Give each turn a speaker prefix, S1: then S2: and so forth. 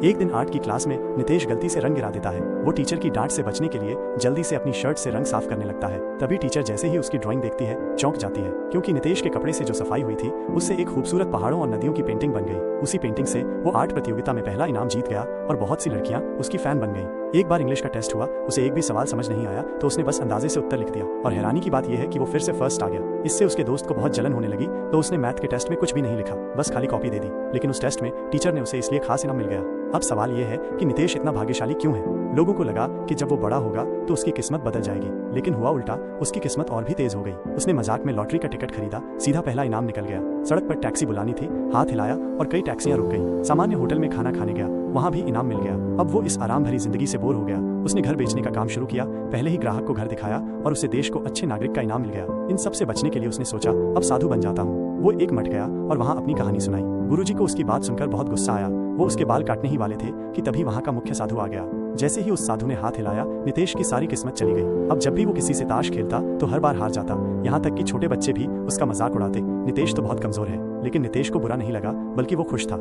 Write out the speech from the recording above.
S1: एक दिन आर्ट की क्लास में नितेश गलती से रंग गिरा देता है। वो टीचर की डांट से बचने के लिए जल्दी से अपनी शर्ट से रंग साफ करने लगता है। तभी टीचर जैसे ही उसकी ड्राइंग देखती है चौंक जाती है, क्योंकि नितेश के कपड़े से जो सफाई हुई थी उससे एक खूबसूरत पहाड़ों और नदियों की पेंटिंग बन गई। उसी पेंटिंग से वो आर्ट प्रतियोगिता में पहला इनाम जीत गया और बहुत सी लड़कियां उसकी फैन बन गई। एक बार इंग्लिश का टेस्ट हुआ, उसे एक भी सवाल समझ नहीं आया तो उसने बस अंदाजे से उत्तर लिख दिया और हैरानी की बात यह है कि वो फिर से फर्स्ट आ गया। इससे उसके दोस्त को बहुत जलन होने लगी तो उसने मैथ के टेस्ट में कुछ भी नहीं लिखा, बस खाली कॉपी दे दी। लेकिन उस टेस्ट में टीचर ने उसे इसलिए खास इनाम मिल गया। अब सवाल ये है कि नितेश इतना भाग्यशाली क्यों है। लोगों को लगा कि जब वो बड़ा होगा तो उसकी किस्मत बदल जाएगी, लेकिन हुआ उल्टा, उसकी किस्मत और भी तेज हो गई। उसने मजाक में लॉटरी का टिकट खरीदा, सीधा पहला इनाम निकल गया। सड़क पर टैक्सी बुलानी थी, हाथ हिलाया और कई टैक्सियां रुक गईं। सामान्य होटल में खाना खाने गया, वहां भी इनाम मिल गया। अब वो इस आराम भरी जिंदगी से बोर हो गया। उसने घर बेचने का काम शुरू किया, पहले ही ग्राहक को घर दिखाया और उसे देश को अच्छे नागरिक का इनाम मिल गया। इन सब से बचने के लिए उसने सोचा अब साधु बन जाता हूँ। वो एक मठ गया और वहाँ अपनी कहानी सुनाई। गुरुजी को उसकी बात सुनकर बहुत गुस्सा आया। वो उसके बाल काटने ही वाले थे कि तभी वहाँ का मुख्य साधु आ गया। जैसे ही उस साधु ने हाथ हिलाया, नितेश की सारी किस्मत चली गई। अब जब भी वो किसी से ताश खेलता तो हर बार हार जाता, यहाँ तक कि छोटे बच्चे भी उसका मजाक उड़ाते। नितेश तो बहुत कमजोर है, लेकिन नितेश को बुरा नहीं लगा, बल्कि वो खुश था।